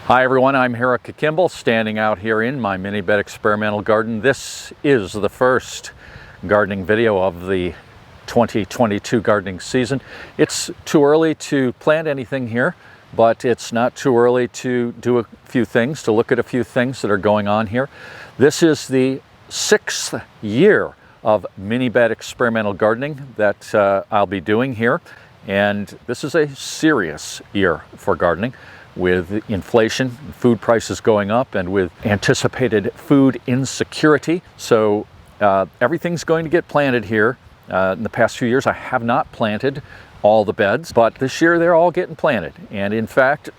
Hi everyone, I'm Eric Kimball, standing out here in my Minibed experimental garden. This is the first gardening video of the 2022 gardening season. It's too early to plant anything here, but it's not too early to do a few things, to look at a few things that are going on here. This is the 6th year of Minibed experimental gardening that I'll be doing here, and this is a serious year for gardening. With inflation, food prices going up, and with anticipated food insecurity. So everything's going to get planted here. In the past few years, I have not planted all the beds, but this year they're all getting planted. And in fact,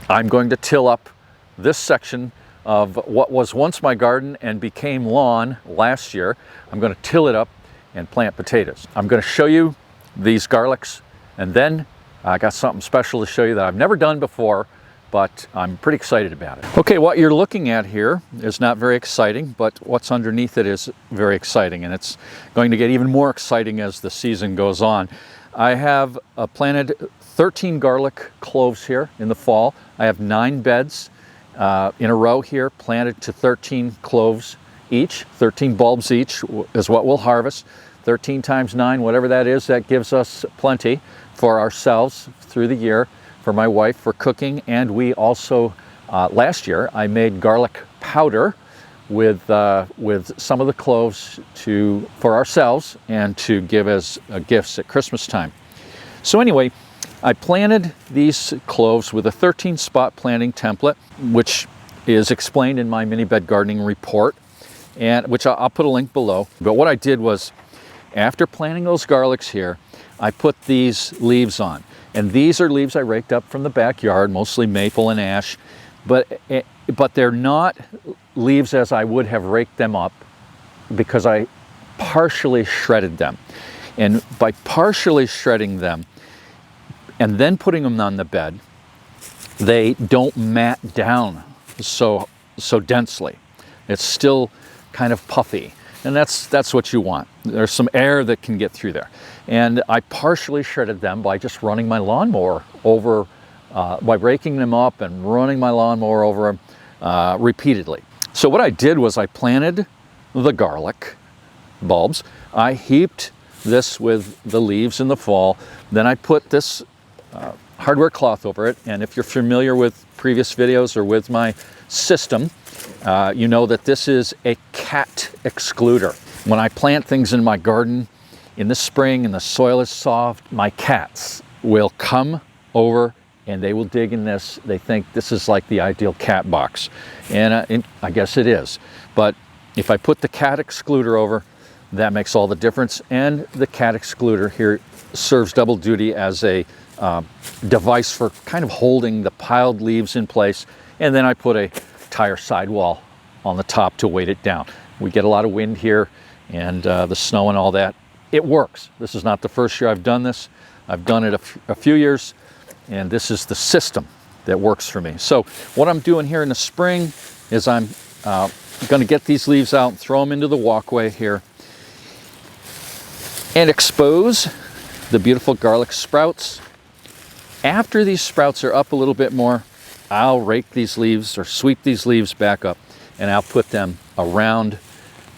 I'm going to till up this section of what was once my garden and became lawn last year. I'm going to till it up and plant potatoes. I'm going to show you these garlics, and then I got something special to show you that I've never done before, but I'm pretty excited about it. Okay, what you're looking at here is not very exciting, but what's underneath it is very exciting, and it's going to get even more exciting as the season goes on. I have planted 13 garlic cloves here in the fall. I have 9 beds in a row here, planted to 13 cloves each. 13 bulbs each is what we'll harvest. 13 times 9, whatever that is, that gives us plenty for ourselves through the year, for my wife, for cooking. And we also, last year, I made garlic powder with some of the cloves for ourselves and to give as gifts at Christmas time. So anyway, I planted these cloves with a 13 spot planting template, which is explained in my Minibed gardening report, and which I'll put a link below. But what I did was, after planting those garlics here, I put these leaves on, and these are leaves I raked up from the backyard, mostly maple and ash, but they're not leaves as I would have raked them up, because I partially shredded them. And by partially shredding them and then putting them on the bed, they don't mat down so densely. It's still kind of puffy. And that's what you want. There's some air that can get through there. And I partially shredded them by just running my lawnmower over, by raking them up and running my lawnmower over them repeatedly. So what I did was I planted the garlic bulbs. I heaped this with the leaves in the fall. Then I put this hardware cloth over it. And if you're familiar with previous videos or with my system, you know that this is a cat excluder. When I plant things in my garden in the spring and the soil is soft, my cats will come over and they will dig in this. They think this is like the ideal cat box. And I guess it is. But if I put the cat excluder over, that makes all the difference. And the cat excluder here serves double duty as a device for kind of holding the piled leaves in place. And then I put a tire sidewall on the top to weight it down. We get a lot of wind here and the snow and all that. It works. This is not the first year I've done this. I've done it a few years, and this is the system that works for me. So what I'm doing here in the spring is I'm going to get these leaves out and throw them into the walkway here and expose the beautiful garlic sprouts. After these sprouts are up a little bit more, I'll rake these leaves or sweep these leaves back up, and I'll put them around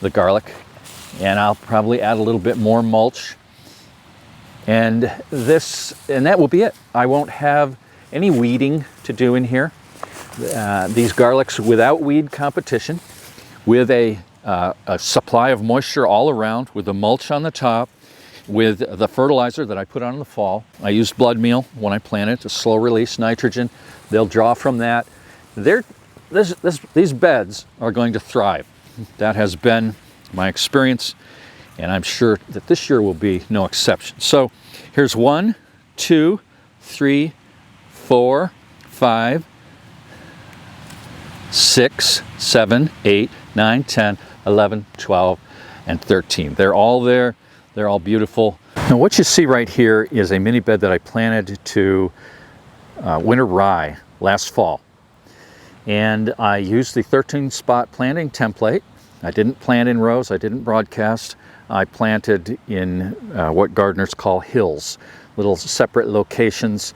the garlic, and I'll probably add a little bit more mulch, and that will be it. I won't have any weeding to do in here. These garlics without weed competition, with a supply of moisture all around, with the mulch on the top, with the fertilizer that I put on in the fall. I use blood meal when I plant it to slow release nitrogen. They'll draw from that. These beds are going to thrive. That has been my experience, and I'm sure that this year will be no exception. So here's 1, 2, 3, 4, 5, 6, 7, 8, 9, 10, 11, 12, and 13. They're all there. They're all beautiful. Now what you see right here is a mini bed that I planted to winter rye last fall. And I used the 13 spot planting template. I didn't plant in rows, I didn't broadcast. I planted in what gardeners call hills. little separate locations,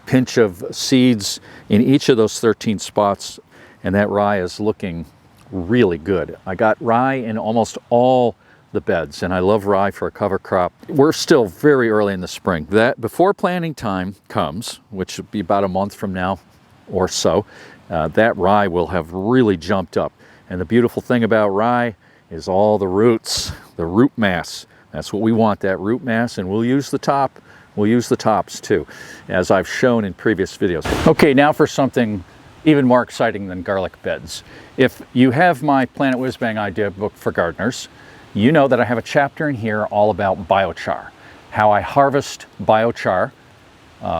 pinch of seeds in each of those 13 spots, and that rye is looking really good. I got rye in almost all the beds, and I love rye for a cover crop. We're still very early in the spring. That before planting time comes, which will be about a month from now or so, that rye will have really jumped up. And the beautiful thing about rye is all the roots, the root mass. That's what we want, that root mass, and we'll use the top. We'll use the tops too, as I've shown in previous videos. Okay, now for something even more exciting than garlic beds. If you have my Planet Whiz Bang idea book for gardeners, you know that I have a chapter in here all about biochar, how I harvest biochar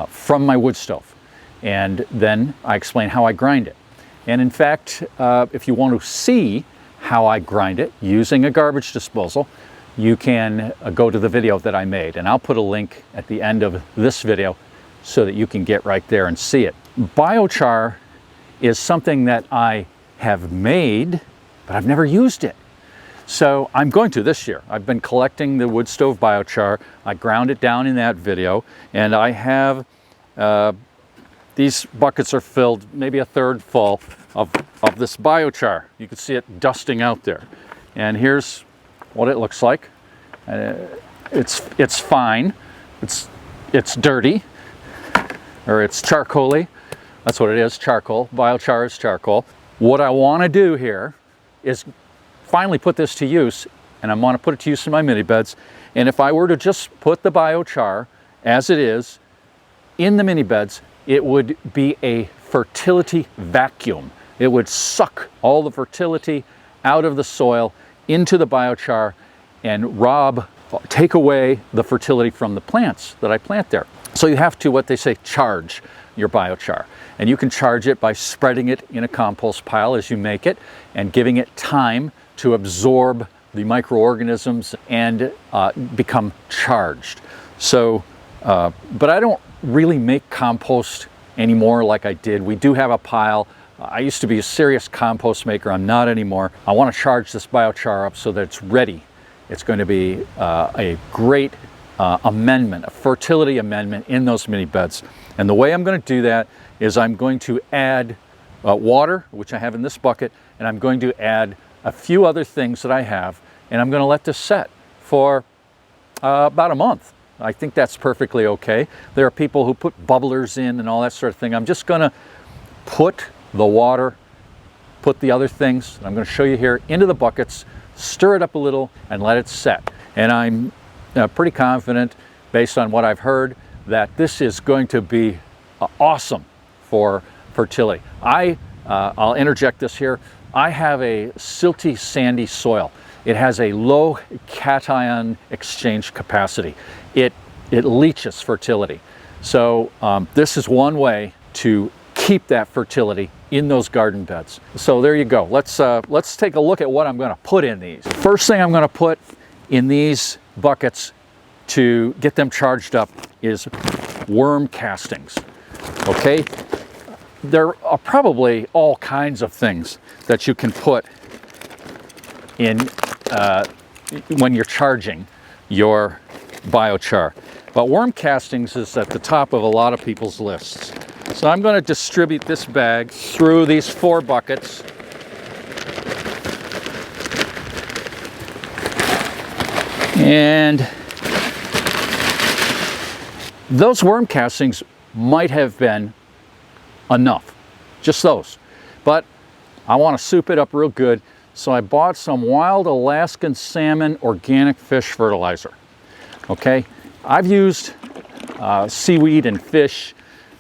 from my wood stove. And then I explain how I grind it. And in fact, if you want to see how I grind it using a garbage disposal, you can go to the video that I made. And I'll put a link at the end of this video so that you can get right there and see it. Biochar is something that I have made, but I've never used it. So I'm going to this year. I've been collecting the wood stove biochar. I ground it down in that video, and I have these buckets are filled, maybe a third full of this biochar. You can see it dusting out there. And here's what it looks like. It's fine. It's dirty, or it's charcoaly. That's what it is, charcoal. Biochar is charcoal. What I want to do here is finally put this to use, and I want to put it to use in my mini beds. And if I were to just put the biochar as it is in the mini beds, it would be a fertility vacuum. It would suck all the fertility out of the soil into the biochar and take away the fertility from the plants that I plant there. So you have to, what they say, charge your biochar. And you can charge it by spreading it in a compost pile as you make it and giving it time to absorb the microorganisms and become charged. So, but I don't really make compost anymore like I did. We do have a pile. I used to be a serious compost maker. I'm not anymore. I want to charge this biochar up so that it's ready. It's going to be a great amendment, a fertility amendment in those mini beds. And the way I'm going to do that is I'm going to add water, which I have in this bucket, and I'm going to add a few other things that I have, and I'm going to let this set for about a month. I think that's perfectly okay. There are people who put bubblers in and all that sort of thing. I'm just going to put the water, put the other things I'm going to show you here into the buckets, stir it up a little, and let it set. And I'm pretty confident, based on what I've heard, that this is going to be awesome for fertility. I'll interject this here. I have a silty, sandy soil. It has a low cation exchange capacity. It leaches fertility. So this is one way to keep that fertility in those garden beds. So there you go. Let's take a look at what I'm going to put in these. First thing I'm going to put in these buckets to get them charged up is worm castings. Okay, there are probably all kinds of things that you can put in when you're charging your biochar, but worm castings is at the top of a lot of people's lists. So I'm going to distribute this bag through these 4 buckets. And those worm castings might have been enough, just those. But I want to soup it up real good, so I bought some wild Alaskan salmon organic fish fertilizer. Okay, I've used seaweed and fish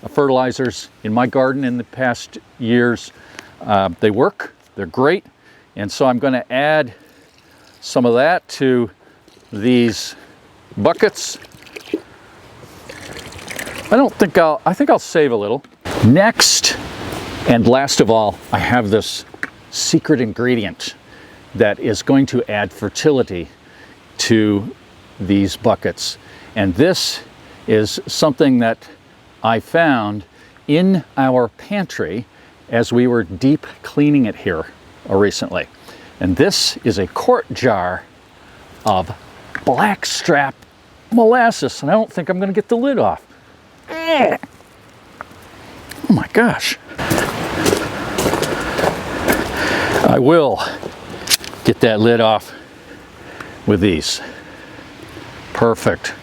fertilizers in my garden in the past years. They work, they're great, and so I'm going to add some of that to these buckets. I think I'll save a little. Next, and last of all, I have this secret ingredient that is going to add fertility to these buckets. And this is something that I found in our pantry as we were deep cleaning it here recently. And this is a quart jar of blackstrap molasses, and I don't think I'm going to get the lid off. Oh my gosh. I will get that lid off with these. Perfect.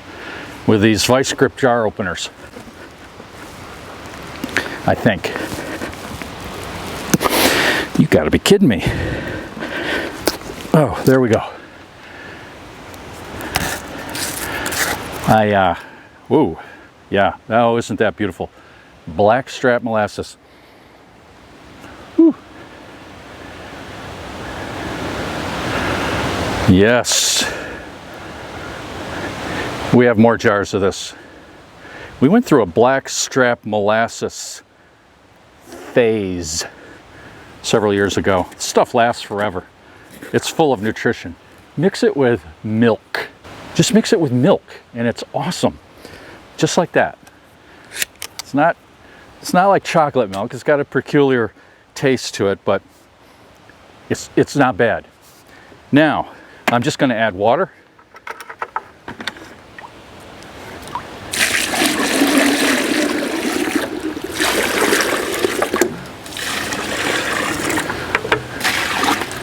With these vice grip jar openers, I think. You gotta be kidding me. Oh, there we go. Ooh, yeah, oh, isn't that beautiful? Blackstrap molasses. Whew. Yes. We have more jars of this. We went through a blackstrap molasses phase several years ago. This stuff lasts forever. It's full of nutrition. Mix it with milk. Just mix it with milk and it's awesome. Just like that. It's not like chocolate milk. It's got a peculiar taste to it, but it's not bad. Now, I'm just going to add water.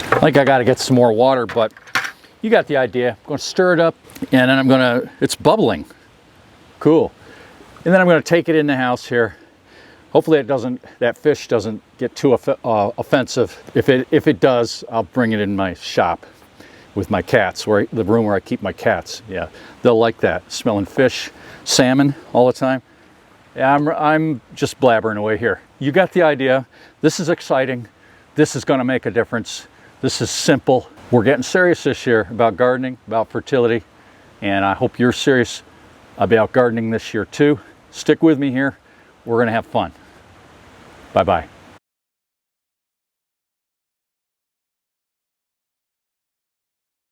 I think I got to get some more water, but you got the idea. I'm going to stir it up, and then it's bubbling. Cool. And then I'm going to take it in the house here. Hopefully that fish doesn't get too offensive. If it does, I'll bring it in my shop with my cats, the room where I keep my cats. Yeah, they'll like that, smelling fish, salmon all the time. Yeah, I'm just blabbering away here. You got the idea. This is exciting. This is going to make a difference. This is simple. We're getting serious this year about gardening, about fertility, and I hope you're serious about gardening this year too. Stick with me here. We're going to have fun. Bye-bye.